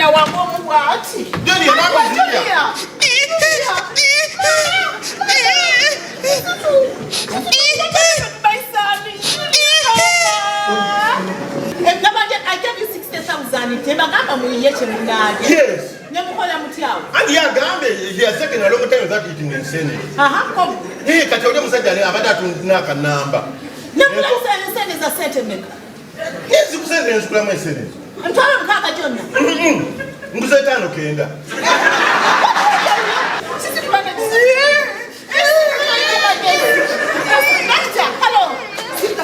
wangu mwati. Joni ya nako zidia. I gave you 60,000. Tema kama muiyeche mnadi. Yes. Nyamukola mutiao. And ya gambe, he has taken a long time without eating in Senate. Come. He kachaudia msajali abada tunaka namba. Nyamula sene za sete meka. Yes, kusende nshukula mwe Senate. Ntwala mkaka jonna. Mkuzaitano kenda. Sisi tubane. Hello. Sika.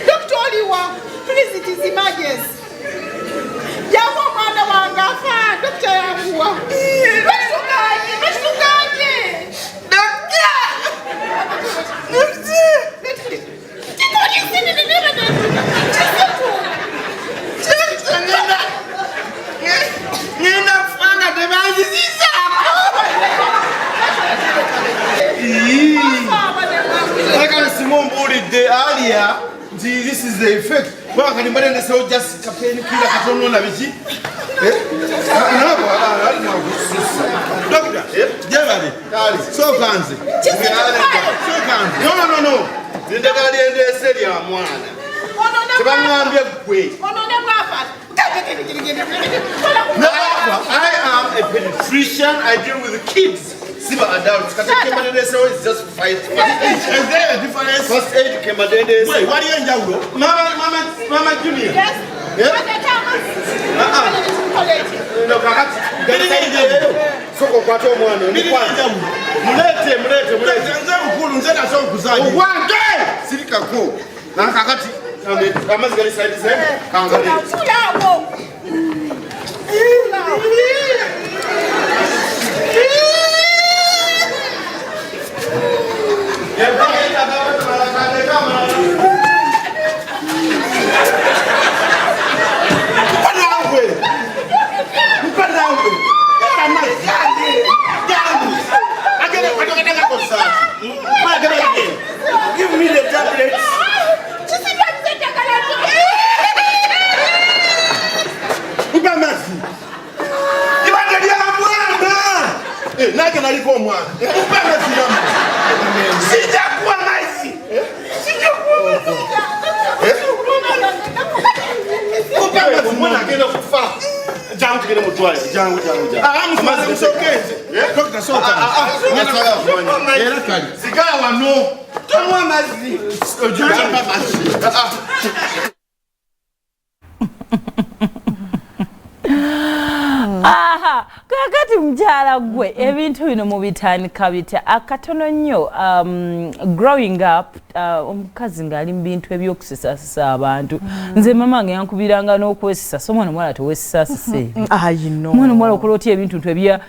Dr. Oliwa, please it is emergency. Yawo mwana wange afa, Dr. Yakuwa. Meshukanye. Earlier, this is the effect. Well, can you say just campaign killer katono na bichi? Doctor, generally, so kanzi. So kanzi. No. Ndakali ende seli ya mwana. Tibamwambye kwe. No, I am a pediatrician. I deal with kids. Siba adults. Katemba is just fight. Is there a difference? First aid kemadende. Wait, what are you in Jauro? Mama Junior. Yes. No, kakati. Soko kwato mwana. Mulete. Nze mkulu nze na soko kuzaji. Wange! Sirika ko. Na kakati. Amazi gali side side. Kangali. Give me the tablets. Nake naliko mwana. Upanga sijamu. Sijakuwa maisi. Upanga mwana kenda kufa. Jangu kile mutwaye. Jangu. Amazi msokeze. Dr. Soka. Era kali. Sigala wano. Tamwa mazi. Ojamba mazi. Aha, kakati mjala gwe ebintu bino mu bitandika bita akatono nnyo growing up omukazi ngali mu bintu ebyokusisasisa abantu nze mama nge yankubiranga n'okwesisa so mwana mwala towesisasise mwana mwala okuloti ebintu ebya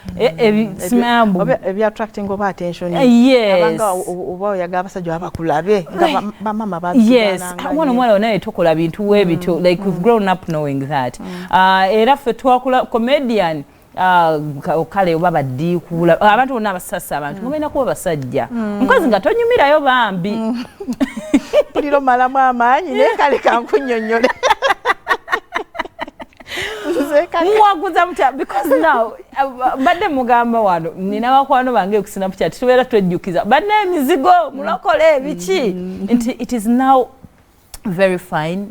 smambu ebya attracting over attention abanga oba oyaga abasajja abakulabe nga bamama yes mwana mwala naye tokola bintu webito like we've grown up knowing that era ffe twakula comedian kale oba baddiikula abantu bonna abasasa abantu mugenda kuba basajja mukazi nga tonyumirayo bambi puliro malamu amaanyi naye kale kankunnyonnyole mwaguza mutya because now badde mugamba wano nina bakwano bange okusina pukya tubeera twejjukiza badde emizigo mulokole biki it is now very fine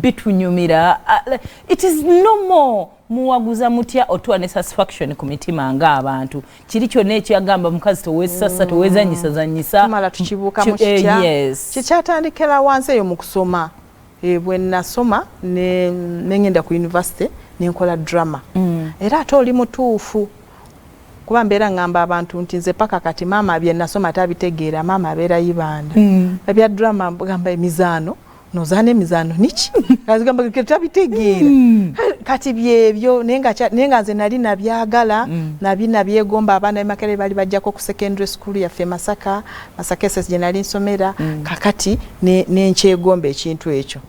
bitunyumira it is no more muwaguza mutya otwa ne satisfaction ku mitima nga abantu kiri kyonna ekyagamba mukazi towesasa towezanyisa mala tukibuuka mu kitya kikyatandikira wansi eyo mu kusoma bwe nasoma nengenda ku university nenkola drama era ate oli mutuufu kuba mbeera ngamba abantu nti nze paka kati maama bye nasoma tabitegeera maama abeera yibanda ebya drama gamba emizaano nozana emizaano niki azigamba tabitegeera kati byebyo nenga nze nali nabyagala nabyegomba abaana emakere bali bajjako ku secondary school yaffe Masaka SS gye nali nsomera kakati nenkyegomba ekintu ekyo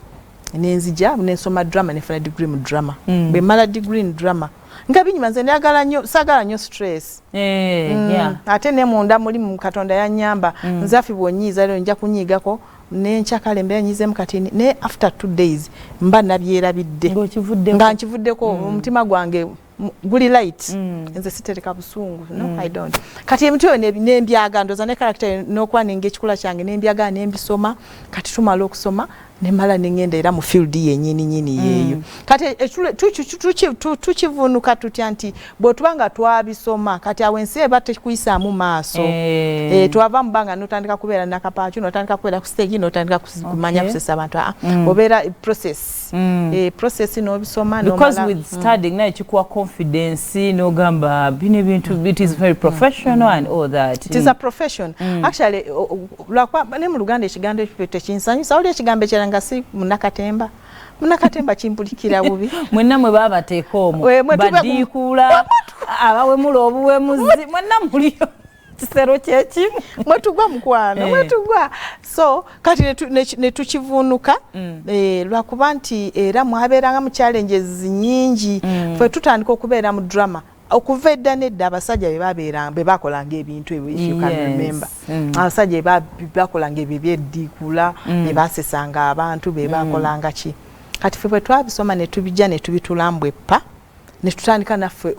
nenzija nensoma drama nefuna degree mu drama bwe mala degree in drama nga binyuma nze njagala nnyo sagala nnyo stress yeah ate ne munda muli mu Katonda yanyamba nzafi bwonyiza lero nja kunyiigako nenchakale mbe nyize mukatini ne after 2 days mba nabyerabidde nga nkivuddeko omutima gwange guli light nze sitereka busungu no I don't kati emito nembyaga ndoza ne character nokwa ninge chikula kyange nembyaga nembisoma kati tumala okusoma nemala ningenda era mu field nyini yeyo kati tukivunuka tutya nti bwotubanga twabisoma kati awensi ebate kuyisa mu maaso twava mbanga notandika kubeera nakapachu notandika kubeera ku stage notandika kumanya kusesa abantu obera process process no bisoma no because with studying na chikuwa confidence no gamba bine bintu it is very professional and all that it is a profession actually lwakwa ne mu Luganda ekigando ekipete kinsanyusa oli ekigambo kyeranga si munakatemba kimpulikira bubi mwenna mwe baba tekomo badikula abawe mulo obuwe muzi mwenna muliyo kisero kyekimu mwetugwa mukwano mwetugwa so kati netukivunuka lwakuba nti era mwabeeranga mu challenges nyingi fwe tutandika okubeera mu drama okuva edda nedda abasajja be bakolanga ebintu ebyo if you can remember abasajja bakolanga ebyo byeddikula ne basesanga abantu be bakolanga ki kati fwe twabisoma ne tubijja ne tubitulambwe pa ne tutandika naffe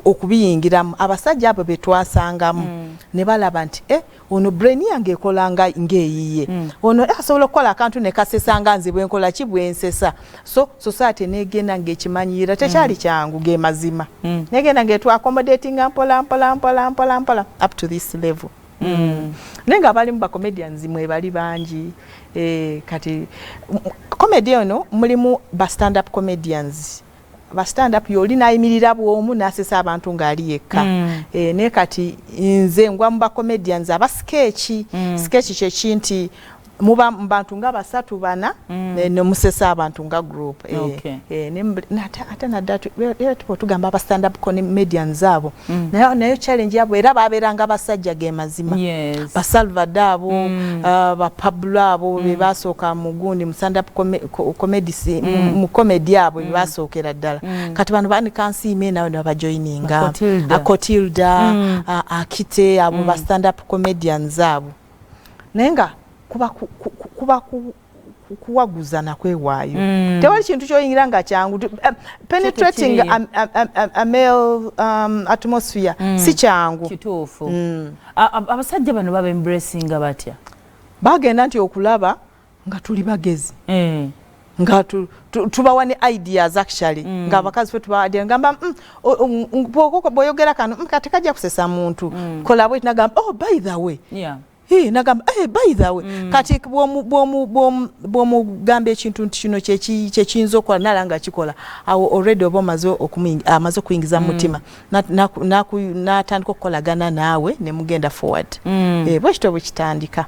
okubiyingiramu abasajja abo betwasangamu ne balaba nti ono brain yange ekolanga ngeeyiye ono asobola okukola akantu ne kasesanga nze bwenkola ki bwensesa so society negenda ng'ekimanyira tekyali kyangu ge mazima negenda ng'etwa accommodating mpola up to this level nenga abali mu comedians mwe bali bangi kati comedy ono mulimu ba stand up comedians ba stand up yoli nayimirira bwomu nasesa abantu ngali yekka ne kati nze ngwa mu ba comedians aba sketch kye kinti muba mbantu nga basatu bana ne musesa abantu nga group ate nadatu tugamba ba stand up comedians abo nayo challenge yabo era baberanga basajja ge mazima ba Salvador abo ba Pablo abo bebasoka mugundi mu stand up comedy mu comedy abo bebasookera ddala kati bano bani kansi ime nawe bajoininga Akotilda Akite abo ba stand up comedians abo nenga kuba kuwaguza na kwewaayo tewali kintu kyoyingira nga kyangu penetrating a male atmosphere si kyangu kituufu abasajja bano baba embracing batya bagenda nti okulaba nga tuli bagezi nga tubawa ne ideas actually nga abakazi fe tubawadde ngamba boyogera kano kati kajja kusesa muntu kola bwe nagamba by the way nagamba by the way kati bwomu gambe ekintu kino kyekiyinza okukola nalanga kikola awo already oba amaze okuyingiza mu mutima natandika okukolagana naawe ne mugenda forward bwekityo bwe kitandika